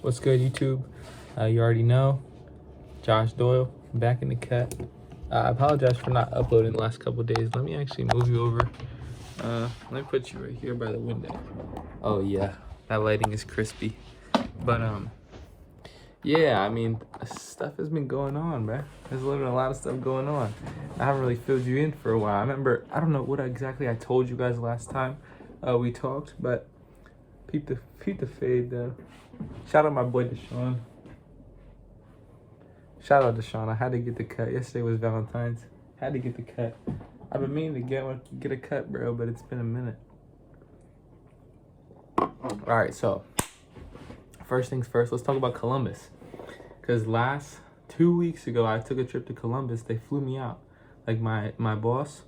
What's good, YouTube? You already know, Josh Doyle, back in the cut. I apologize for not uploading the last couple days. Let me actually move you over. Let me put you right here by the window. Oh yeah, that lighting is crispy. But yeah, I mean, stuff has been going on, man. There's literally a lot of stuff going on. I haven't really filled you in for a while. I remember, I don't know what exactly I told you guys last time we talked, but peep the fade though. Shout out my boy Deshaun. Shout out Deshaun. I had to get the cut. Yesterday was Valentine's. Had to get the cut. I've been meaning to get a cut, bro, but it's been a minute. All right, so first things first, let's talk about Columbus. Because last 2 weeks ago, I took a trip to Columbus. They flew me out. Like my boss,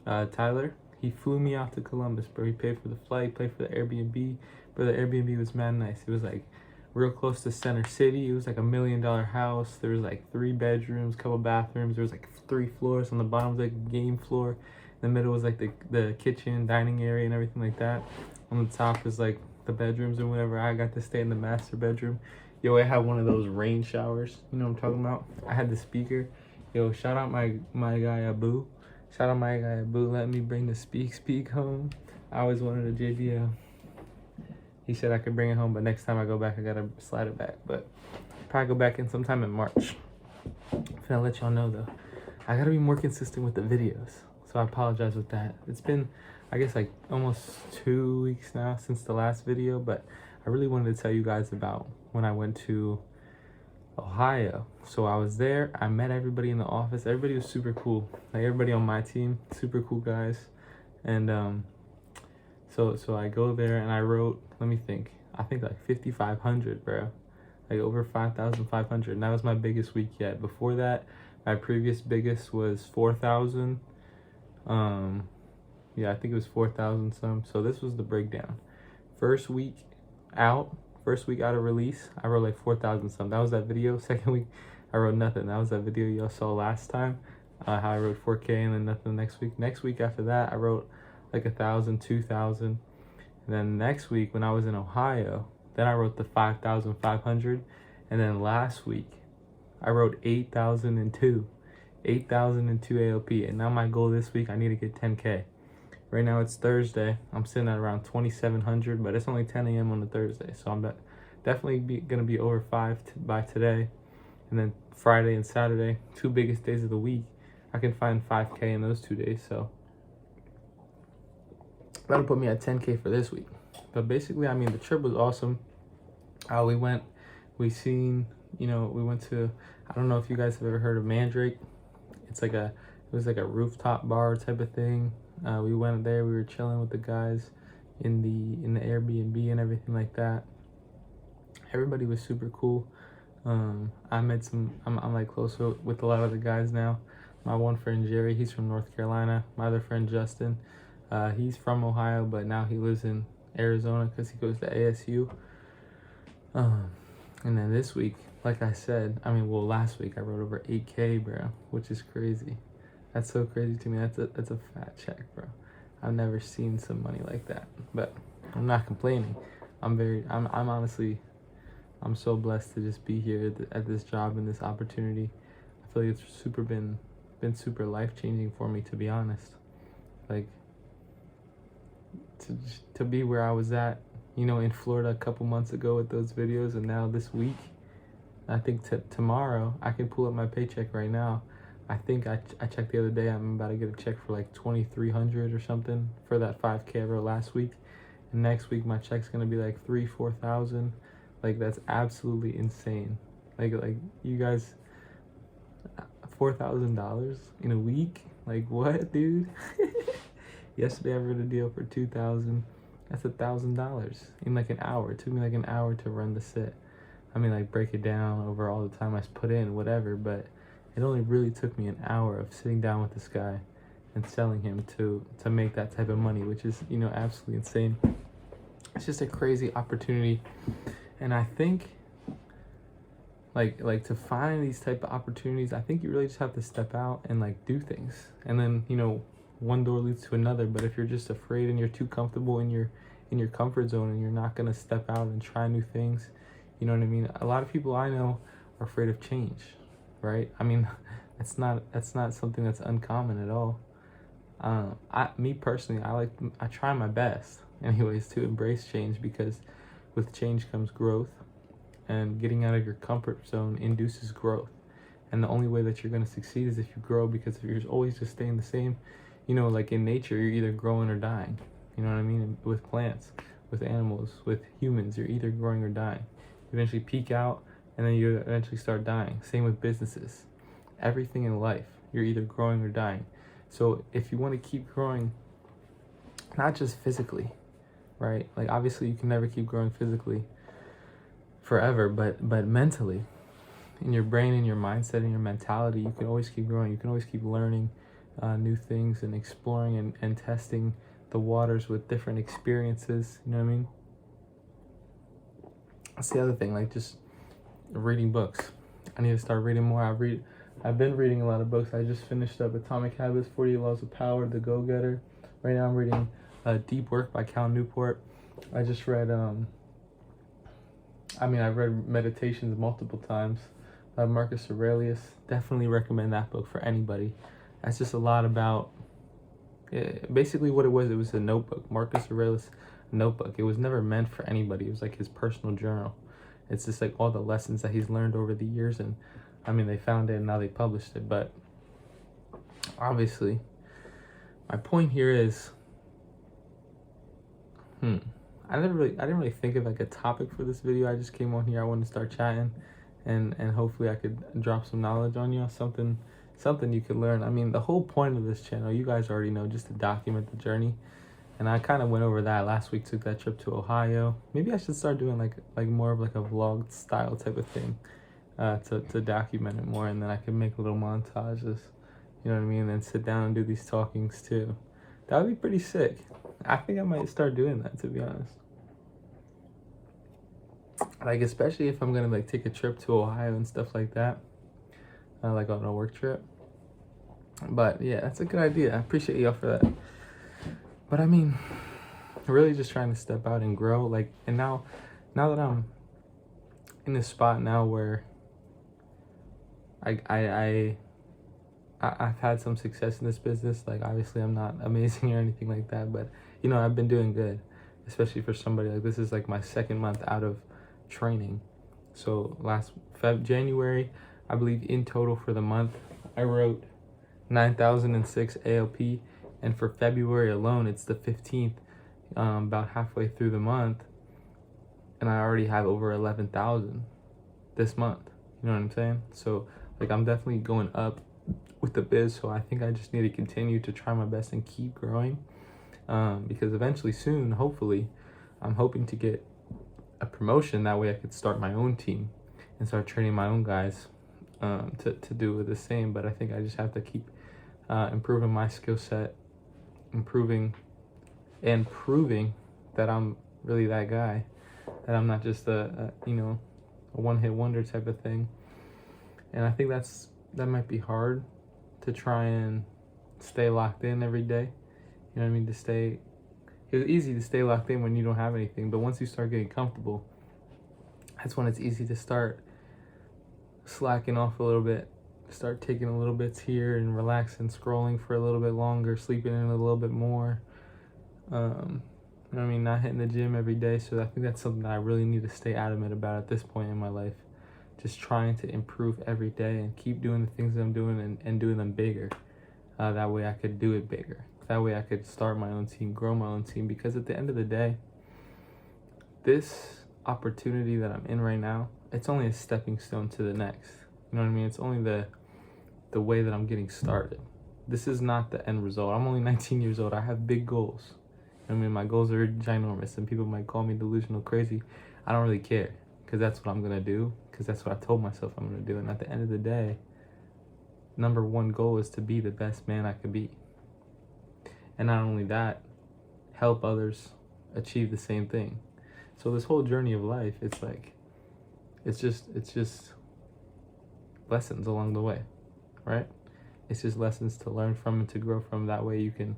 Tyler, he flew me out to Columbus, bro. He paid for the flight, paid for the Airbnb. But the Airbnb was mad nice. It was like real close to Center City. It was like $1 million house. There was like 3 bedrooms, couple bathrooms. There was like 3 floors. On the bottom was like a game floor. In the middle was like the kitchen, dining area, and everything like that. On the top was like the bedrooms and whatever. I got to stay in the master bedroom. Yo, I had one of those rain showers. You know what I'm talking about? I had the speaker. Yo, shout out my guy Abu. Shout out my guy Abu. Let me bring the speak home. I always wanted a JBL. He said I could bring it home, but next time I go back, I gotta slide it back. But probably go back in sometime in March. I'm gonna let y'all know though. I gotta be more consistent with the videos, so I apologize with that. It's been, I guess, like almost 2 weeks now since the last video, but I really wanted to tell you guys about when I went to Ohio. So I was there. I met everybody in the office. Everybody was super cool. Like everybody on my team, super cool guys, and So I go there and I wrote, let me think, I think like 5,500, bro. Like over 5,500. And that was my biggest week yet. Before that, my previous biggest was 4,000. Yeah, I think it was 4,000 some. So this was the breakdown. First week out of release, I wrote like 4,000 some. That was that video. Second week, I wrote nothing. That was that video y'all saw last time. How I wrote 4K and then nothing next week. Next week after that, I wrote like 1,000, 2,000. And then next week when I was in Ohio, then I wrote the 5,500. And then last week I wrote 8,002 ALP. And now my goal this week, I need to get 10K. Right now it's Thursday. I'm sitting at around 2,700, but it's only 10 a.m. on a Thursday. So I'm definitely gonna be over 5 by today. And then Friday and Saturday, 2 biggest days of the week, I can find 5K in those 2 days. So that'll put me at 10K for this week. But basically, I mean, the trip was awesome. We went to, I don't know if you guys have ever heard of Mandrake. It was like a rooftop bar type of thing. We went there, we were chilling with the guys in the Airbnb and everything like that. Everybody was super cool. I'm like closer with a lot of the guys now. My one friend Jerry, he's from North Carolina. My other friend Justin, he's from Ohio, but now he lives in Arizona because he goes to ASU. And then this week, like I said, last week I wrote over 8K, bro, which is crazy. That's so crazy to me. That's a fat check, bro. I've never seen some money like that, but I'm not complaining. I'm honestly, I'm so blessed to just be here at this job and this opportunity. I feel like it's been super life-changing for me, to be honest. Like, to be where I was at, in Florida a couple months ago with those videos, and now this week, I think tomorrow, I can pull up my paycheck right now. I think I checked the other day, I'm about to get a check for like 2,300 or something for that 5K I wrote last week. And next week, my check's gonna be like 4,000. Like, that's absolutely insane. Like you guys, $4,000 in a week? Like, what, dude? Yesterday I wrote a deal for 2,000. That's $1,000 in like an hour. It took me like an hour to run the set. Like, break it down over all the time I put in, whatever, but it only really took me an hour of sitting down with this guy and selling him to make that type of money, which is, absolutely insane. It's just a crazy opportunity. And I think like to find these type of opportunities, I think you really just have to step out and like do things. And then, one door leads to another. But if you're just afraid and you're too comfortable in your comfort zone and you're not gonna step out and try new things, You know what I mean? A lot of people I know are afraid of change, right? I mean, that's not something that's uncommon at all. Me personally, I try my best, anyways, to embrace change, because with change comes growth, and getting out of your comfort zone induces growth. And the only way that you're going to succeed is if you grow, because if you're always just staying the same, like in nature, you're either growing or dying. You know what I mean? With plants, with animals, with humans, you're either growing or dying. You eventually peak out, and then you eventually start dying. Same with businesses. Everything in life, you're either growing or dying. So if you want to keep growing, not just physically, right? Like obviously you can never keep growing physically forever, but mentally, in your brain, in your mindset, in your mentality, you can always keep growing. You can always keep learning new things and exploring and testing the waters with different experiences. You know what I mean? That's the other thing, like just reading books. I need to start reading more. I've been reading a lot of books. I just finished up Atomic Habits, 48 Laws of Power, The Go-Getter. Right now I'm reading Deep Work by Cal Newport. I just read, I've read Meditations multiple times by Marcus Aurelius. Definitely recommend that book for anybody. That's just a lot about, basically what it was a notebook. Marcus Aurelius notebook. It was never meant for anybody. It was like his personal journal. It's just like all the lessons that he's learned over the years, and they found it and now they published it. But obviously, my point here is, I didn't really think of like a topic for this video. I just came on here. I wanted to start chatting, and hopefully I could drop some knowledge on you, something you could learn. I mean, the whole point of this channel, you guys already know, just to document the journey. And I kind of went over that last week. Took that trip to Ohio. Maybe I should start doing like more of like a vlog style type of thing, to document it more, and then I can make little montages. You know what I mean? And then sit down and do these talkings too. That would be pretty sick. I think I might start doing that, to be honest. Like especially if I'm gonna like take a trip to Ohio and stuff like that, like on a work trip. But yeah, that's a good idea. I appreciate y'all for that. But I mean, really just trying to step out and grow. Like, and now that I'm in this spot now where I've had some success in this business. Like obviously I'm not amazing or anything like that, but I've been doing good, especially for somebody like this is like my second month out of training. So last January, I believe in total for the month, I wrote 9,006 ALP. And for February alone, it's the 15th, about halfway through the month, and I already have over 11,000 this month. You know what I'm saying? So like I'm definitely going up with the biz. So I think I just need to continue to try my best and keep growing, because eventually soon, hopefully, I'm hoping to get a promotion. That way I could start my own team and start training my own guys to do the same. But I think I just have to keep improving my skill set, improving and proving that I'm really that guy, that I'm not just a one-hit wonder type of thing. And I think that might be hard to try and stay locked in every day. You know what I mean? It's easy to stay locked in when you don't have anything, but once you start getting comfortable, that's when it's easy to start slacking off a little bit, start taking a little bits here and relaxing, scrolling for a little bit longer, sleeping in a little bit more. Not hitting the gym every day. So I think that's something that I really need to stay adamant about at this point in my life. Just trying to improve every day and keep doing the things that I'm doing and doing them bigger. That way I could do it bigger. That way I could start my own team, grow my own team. Because at the end of the day, this opportunity that I'm in right now, it's only a stepping stone to the next. You know what I mean? It's only the way that I'm getting started. This is not the end result. I'm only 19 years old. I have big goals. My goals are ginormous, and people might call me delusional, crazy. I don't really care, because that's what I'm going to do, because that's what I told myself I'm going to do. And at the end of the day, number one goal is to be the best man I could be. And not only that, help others achieve the same thing. So this whole journey of life, it's like, it's just lessons along the way, right? It's just lessons to learn from and to grow from. That way you can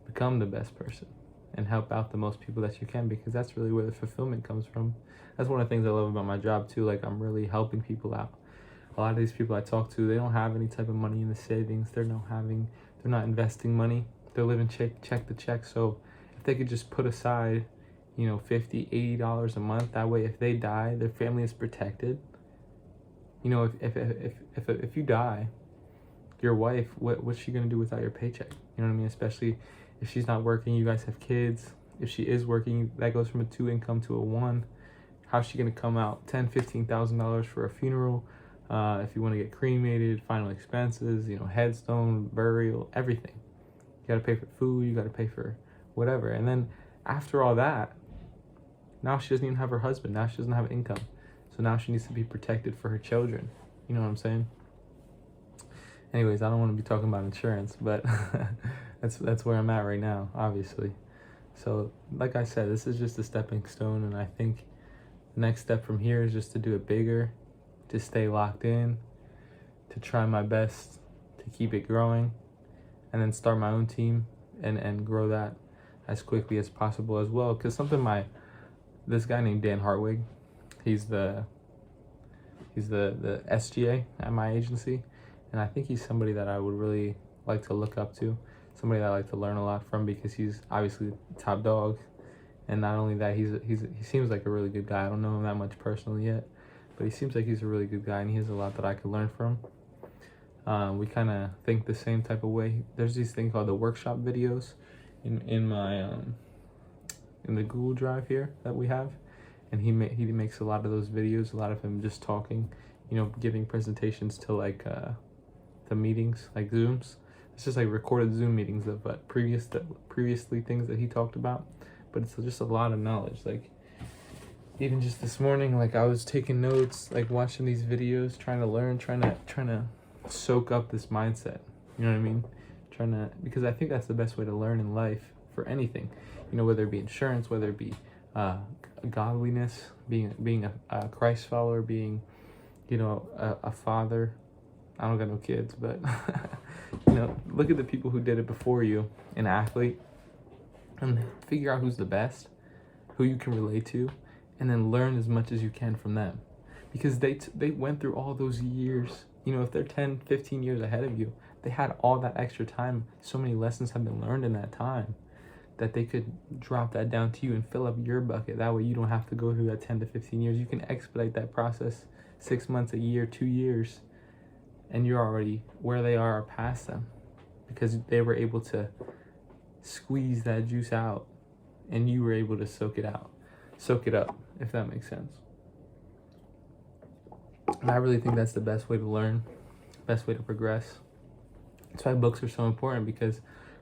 become the best person. and help out the most people that you can, because that's really where the fulfillment comes from. That's one of the things I love about my job too. Like, I'm really helping people out. A lot of these people I talk to, they don't have any type of money in the savings. They're not investing money. They're living check to check. So if they could just put aside, $50, $80 a month, that way if they die, their family is protected. If you die, your wife, what's she gonna do without your paycheck? You know what I mean? Especially if she's not working, you guys have kids. If she is working, that goes from a 2 income to a 1. How's she gonna come out $10,000-$15,000 for a funeral? If you want to get cremated, final expenses, headstone, burial, everything. You gotta pay for food. You gotta pay for whatever. And then after all that, now she doesn't even have her husband. Now she doesn't have income. So now she needs to be protected for her children. You know what I'm saying? Anyways, I don't want to be talking about insurance, but that's where I'm at right now, obviously. So, like I said, this is just a stepping stone, and I think the next step from here is just to do it bigger, to stay locked in, to try my best to keep it growing, and then start my own team and grow that as quickly as possible as well. Because this guy named Dan Hartwig, he's the SGA at my agency, and I think he's somebody that I would really like to look up to, somebody that I like to learn a lot from, because he's obviously top dog. And not only that, he seems like a really good guy. I don't know him that much personally yet, but he seems like he's a really good guy, and he has a lot that I could learn from. We kind of think the same type of way. There's these things called the workshop videos in my in the Google Drive here that we have, and he makes a lot of those videos. A lot of him just talking, giving presentations to like the meetings, like Zooms. It's just like recorded Zoom meetings of previously things that he talked about. But it's just a lot of knowledge. Like, even just this morning, like, I was taking notes, like watching these videos, trying to learn, trying to soak up this mindset. You know what I mean? Because I think that's the best way to learn in life for anything. Whether it be insurance, whether it be godliness, being a Christ follower, being, a father. I don't got no kids, but look at the people who did it before you, an athlete, and figure out who's the best, who you can relate to, and then learn as much as you can from them, because they went through all those years. If they're 10, 15 years ahead of you, they had all that extra time. So many lessons have been learned in that time that they could drop that down to you and fill up your bucket. That way you don't have to go through that 10 to 15 years. You can expedite that process 6 months, a year, 2 years, and you're already where they are or past them, because they were able to squeeze that juice out and you were able to soak it up, if that makes sense. And I really think that's the best way to learn, best way to progress. That's why books are so important, because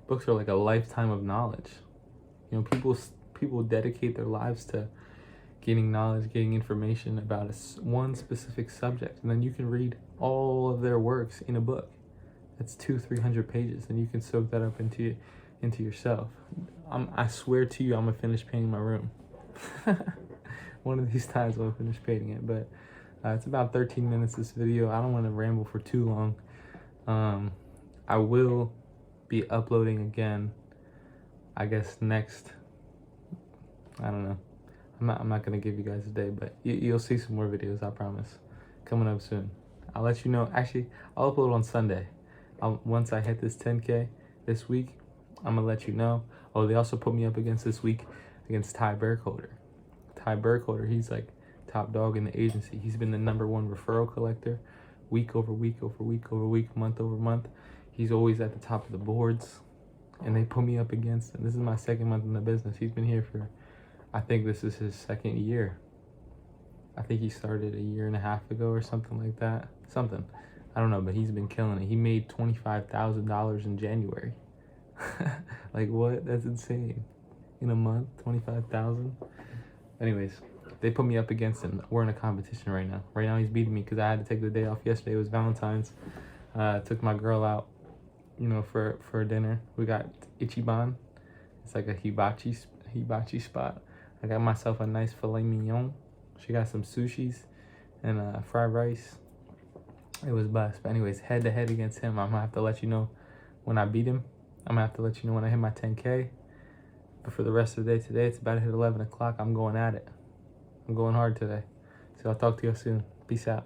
books are like a lifetime of knowledge. People dedicate their lives to gaining knowledge, getting information about one specific subject, and then you can read all of their works in a book. That's 200-300 pages, and you can soak that up into yourself. I swear to you, I'm gonna finish painting my room. One of these times I'll finish painting it, but it's about 13 minutes, this video. I don't want to ramble for too long. I will be uploading again, I guess next, I don't know. I'm not gonna give you guys a day, but you'll see some more videos, I promise, coming up soon. I'll let you know. Actually, I'll upload on Sunday. Once I hit this 10K this week, I'm gonna let you know. Oh, they also put me up against this week against Ty Burkholder. Ty Burkholder, he's like top dog in the agency. He's been the #1 referral collector, week over week over week over week, month over month. He's always at the top of the boards, and they put me up against him. This is my 2nd month in the business. He's been here for, I think this is his 2nd year. I think he started a year and a half ago or something like that. I don't know, but he's been killing it. He made $25,000 in January. Like, what? That's insane. In a month, 25,000. Anyways, they put me up against him. We're in a competition right now. Right now he's beating me because I had to take the day off yesterday. It was Valentine's. Took my girl out, for dinner. We got Ichiban. It's like a hibachi spot. I got myself a nice filet mignon. She got some sushis and fried rice. It was blessed. But anyways, head to head against him. I'm gonna have to let you know when I beat him. I'm gonna have to let you know when I hit my 10K. But for the rest of the day today, it's about to hit 11 o'clock. I'm going at it. I'm going hard today. So I'll talk to you soon. Peace out.